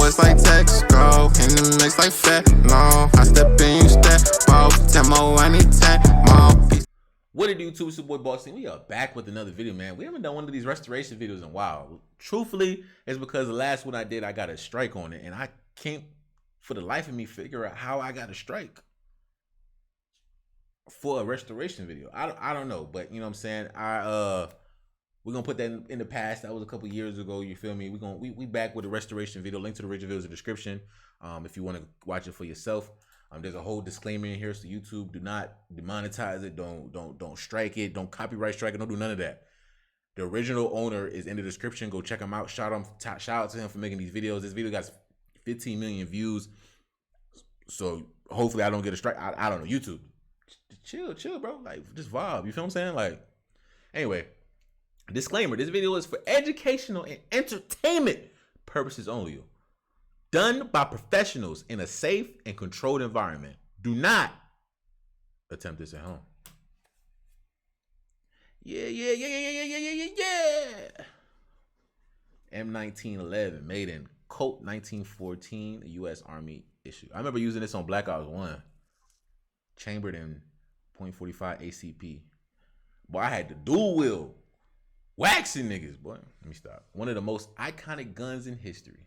it's like text, go. In the mix like fat, no. I step in, you step, both. Demo, I need 10 more. What it do, YouTube? It's your boy Bossni. We are back with another video, man. We haven't done one of these restoration videos in a while. Truthfully, it's because the last one I did, I got a strike on it, and I can't, for the life of me, figure out how I got a strike for a restoration video. I don't know, but you know what I'm saying. We're gonna put that in the past. That was a couple years ago. You feel me? We back with a restoration video. Link to the original video is in the description. If you want to watch it for yourself. There's a whole disclaimer in here, so YouTube, do not demonetize it, don't strike it, don't copyright strike it, don't do none of that. The original owner is in the description. Go check him out. Shout out to him for making these videos. This video got 15 million views, so hopefully I don't get a strike. I don't know. YouTube, chill, bro. Like, just vibe. You feel what I'm saying? Like, anyway, disclaimer: this video is for educational and entertainment purposes only. Done by professionals in a safe and controlled environment. Do not attempt this at home. Yeah. M1911, made in Colt 1914, a U.S. Army issue. I remember using this on Black Ops 1. Chambered in .45 ACP. Boy, I had the dual wheel. Waxing niggas, boy. Let me stop. One of the most iconic guns in history.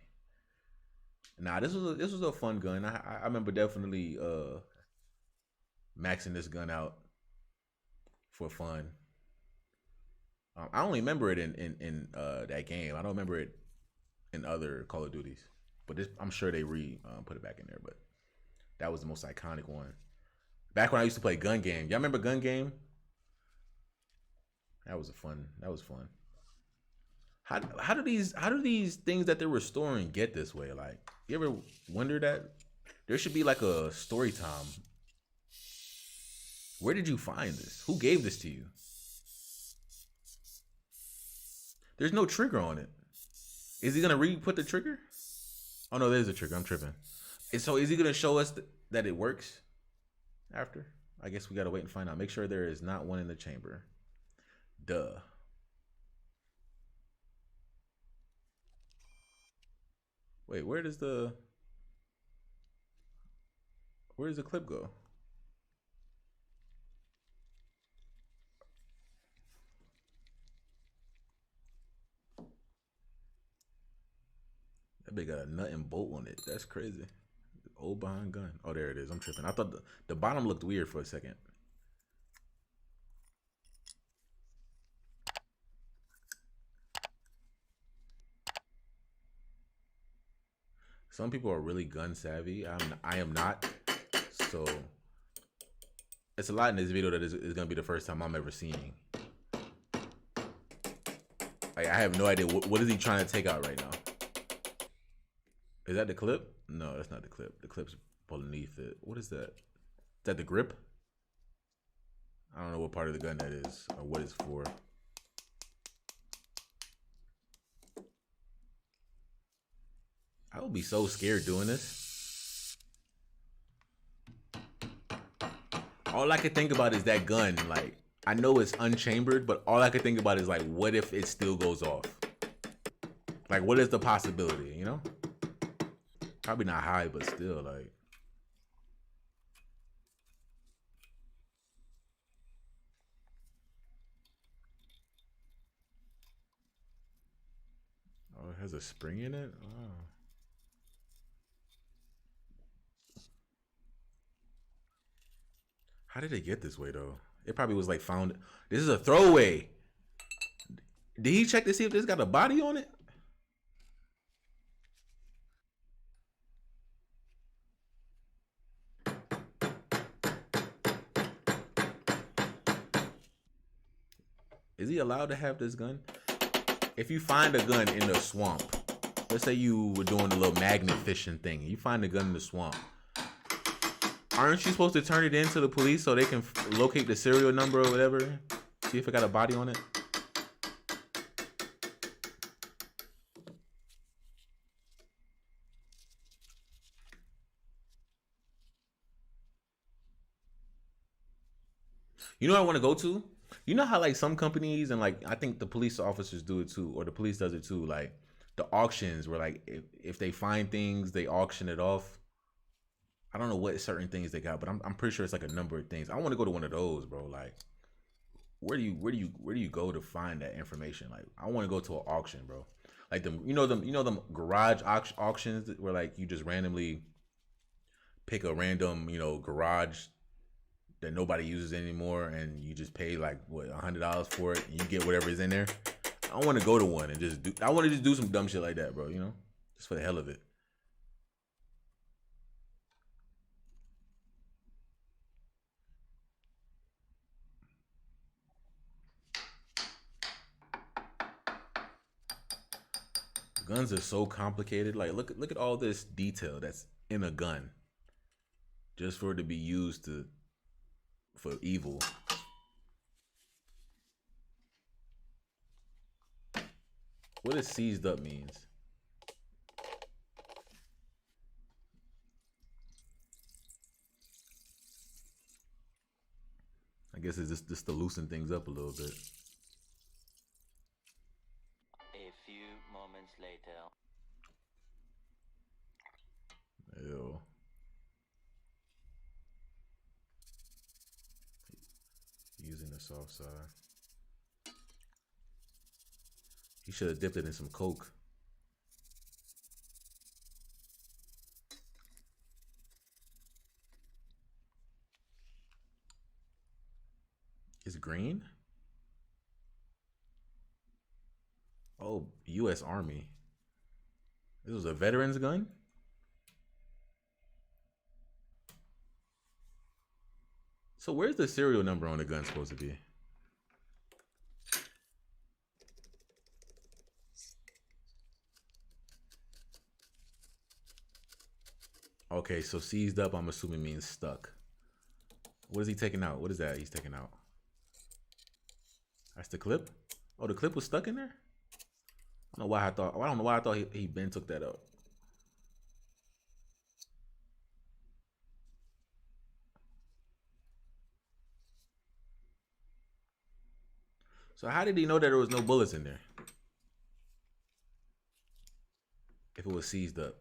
Nah, this was a fun gun. I remember definitely maxing this gun out for fun. I only remember it in that game. I don't remember it in other Call of Duties. But I'm sure they put it back in there. But that was the most iconic one. Back when I used to play Gun Game. Y'all remember Gun Game? That was fun. How do these things that they're restoring get this way? Like, you ever wonder that? There should be like a story time. Where did you find this? Who gave this to you? There's no trigger on it. Is he gonna put the trigger? Oh no, there's a trigger. I'm tripping. And so is he gonna show us that it works after? I guess we gotta wait and find out. Make sure there is not one in the chamber. Duh. Wait, where does the clip go? That big got a nut and bolt on it. That's crazy. Old behind gun. Oh, there it is. I'm tripping. I thought the bottom looked weird for a second. Some people are really gun savvy. I am not. So it's a lot in this video that is gonna be the first time I'm ever seeing. Like, I have no idea what is he trying to take out right now. Is that the clip? No, that's not the clip. The clip's beneath it. What is that? Is that the grip? I don't know what part of the gun that is or what it's for. I would be so scared doing this. All I could think about is that gun. Like, I know it's unchambered, but all I could think about is, like, what if it still goes off? Like, what is the possibility, you know? Probably not high, but still, like. Oh, it has a spring in it? Oh. How did it get this way, though? It probably was like found. This is a throwaway. Did he check to see if this got a body on it? Is he allowed to have this gun? If you find a gun in the swamp, let's say you were doing a little magnet fishing thing, you find a gun in the swamp. Aren't you supposed to turn it in to the police so they can locate the serial number or whatever? See if it got a body on it? You know what I want to go to? You know how like some companies and like I think the police officers do it too, or the police does it too. Like the auctions where like if they find things, they auction it off. I don't know what certain things they got, but I'm pretty sure it's like a number of things. I want to go to one of those, bro. Like, where do you go to find that information? Like, I want to go to an auction, bro. Like them garage auctions where like you just randomly pick a random garage that nobody uses anymore, and you just pay like what $100 for it, and you get whatever is in there. I want to go to one and just do. I want to just do some dumb shit like that, bro. Just for the hell of it. Guns are so complicated. Like look at all this detail that's in a gun, just for it to be used for evil. What does seized up means? I guess it's just to loosen things up a little bit. A few moments later. Ew. Using the soft side. He should have dipped it in some Coke. It's green? Oh, U.S. Army. This was a veteran's gun? So where's the serial number on the gun supposed to be? Okay, so seized up, I'm assuming means stuck. What is he taking out? What is that he's taking out? That's the clip? Oh, the clip was stuck in there? I don't know why I thought he Ben took that out. So how did he know that there was no bullets in there? If it was seized up.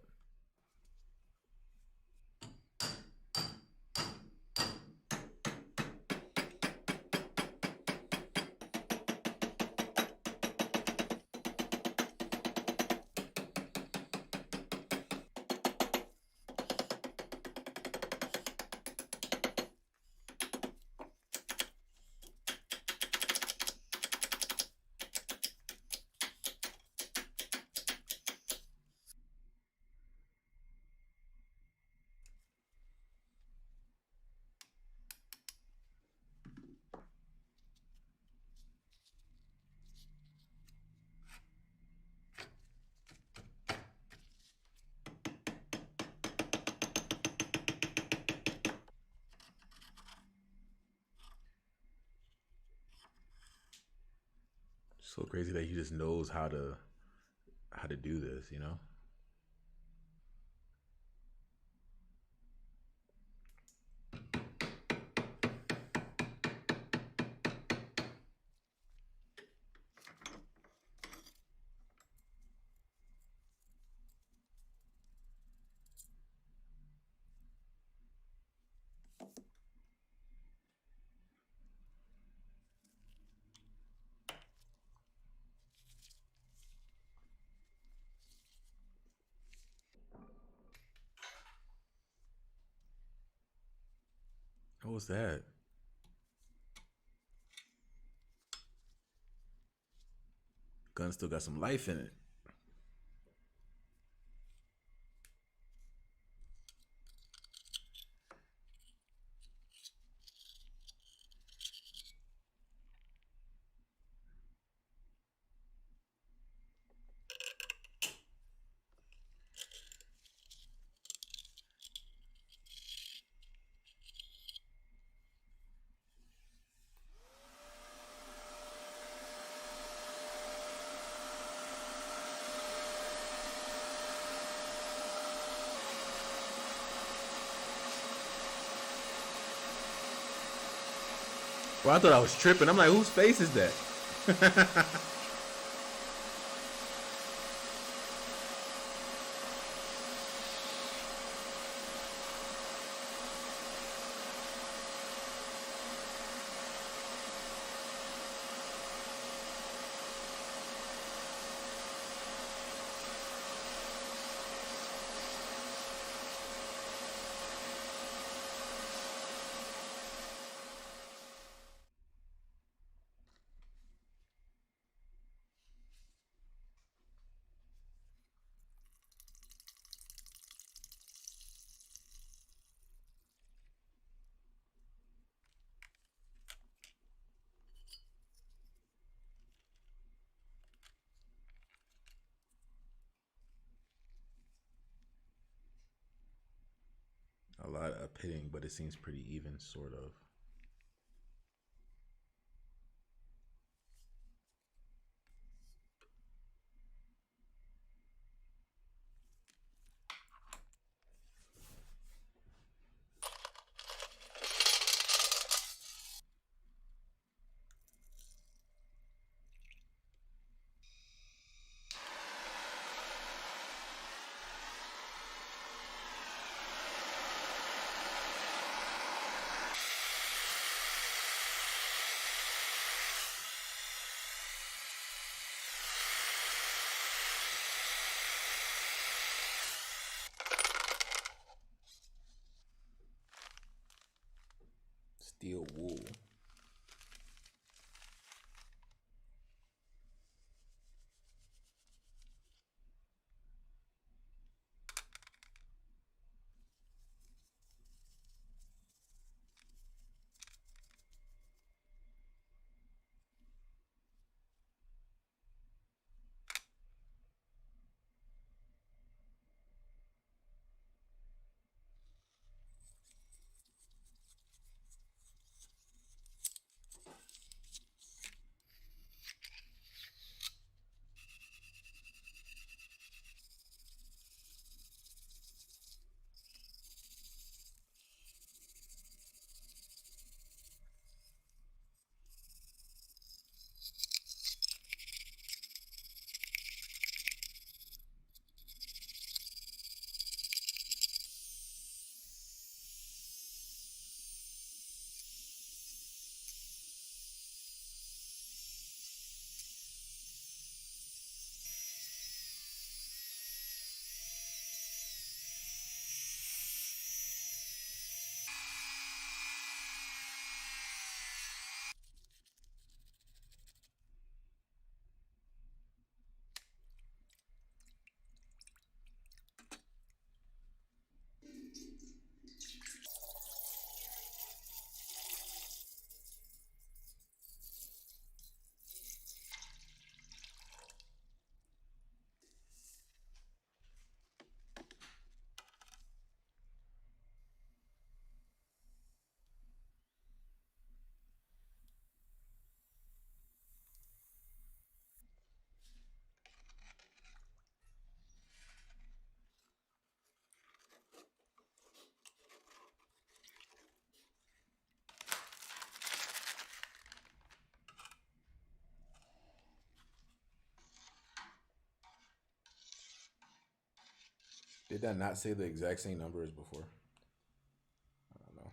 So crazy that he just knows how to do this, What was that? Gun still got some life in it. Well, I thought I was tripping. I'm like, whose face is that? a lot of pitting, but it seems pretty even, sort of. Steel wool. Did that not say the exact same number as before? I don't know.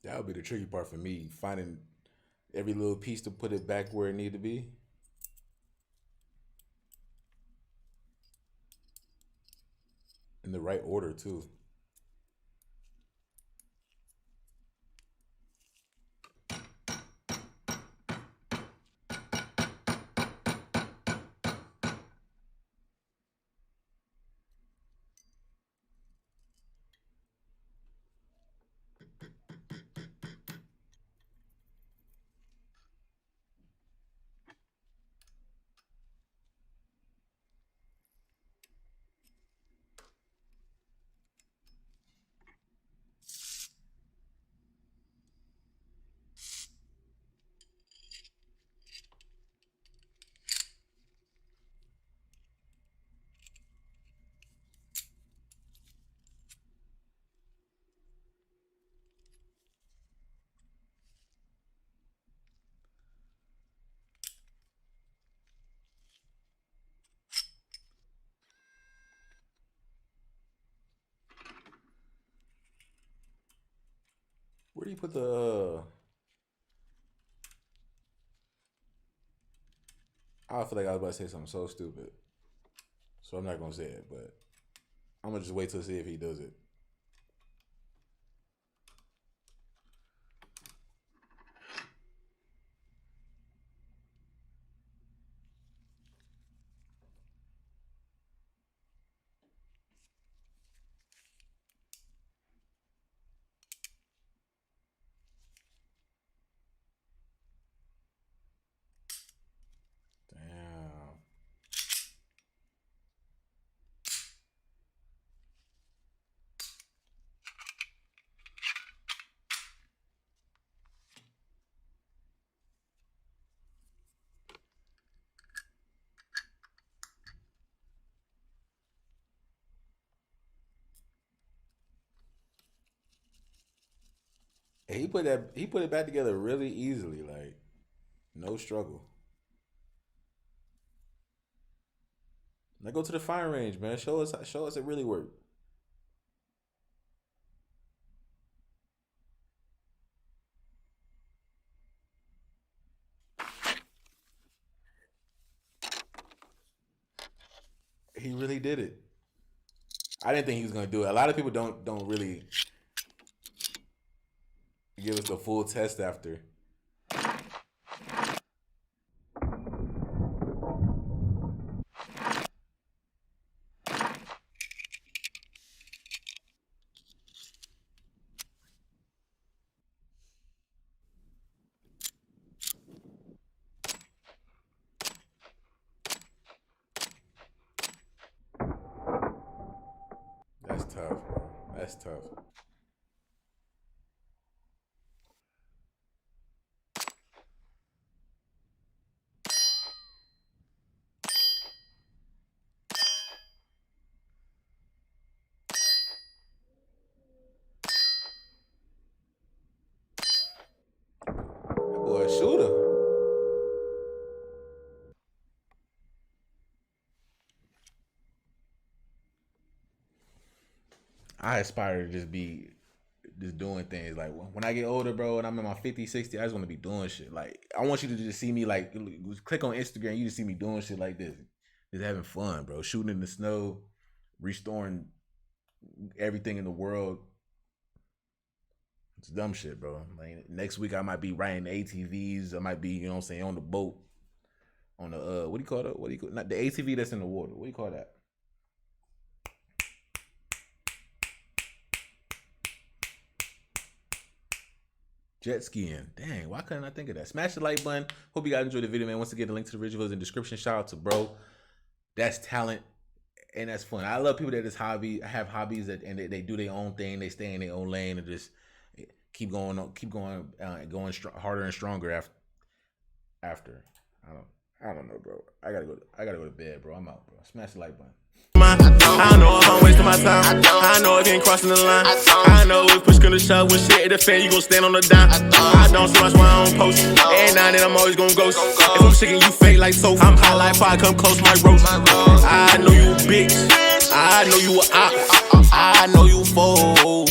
That would be the tricky part for me, finding every little piece to put it back where it need to be. In the right order too. Where do you put the I feel like I was about to say something so stupid. So I'm not gonna say it, but I'm gonna just wait till see if he does it. Damn. And he put it back together really easily, like no struggle. Now go to the firing range, man. Show us it really worked. He really did it. I didn't think he was gonna do it. A lot of people don't really give us the full test after. That's tough, bro. That's tough. That boy a shooter. I aspire to just be doing things. Like when I get older, bro, and I'm in my 50, 60, I just want to be doing shit. Like I want you to just see me, like, click on Instagram, you just see me doing shit like this. Just having fun, bro. Shooting in the snow, restoring everything in the world. It's dumb shit, bro. Like next week I might be riding ATVs. I might be, you know what I'm saying, on the boat. On the what do you call it? What do you call it? Not the ATV that's in the water. What do you call that? Jet skiing. Dang, why couldn't I think of that? Smash the like button. Hope you guys enjoyed the video, man. Once again, the link to the original is in the description. Shout out to bro. That's talent, and that's fun. I love people that have hobbies and they do their own thing. They stay in their own lane and just keep going harder and stronger after. I don't know, bro. I gotta go to bed, bro. I'm out, bro. Smash the like button. I know if I'm wasting my time. I know if you ain't crossing the line. I know if push gonna shove when shit at the fan, you gon' stand on the dime. I don't see much why I don't post. And now that I'm always gon' ghost. If I'm sick and you fake like so, I'm hot like fire, come close my roast. I know you a bitch. I know you a op. I know you a fool.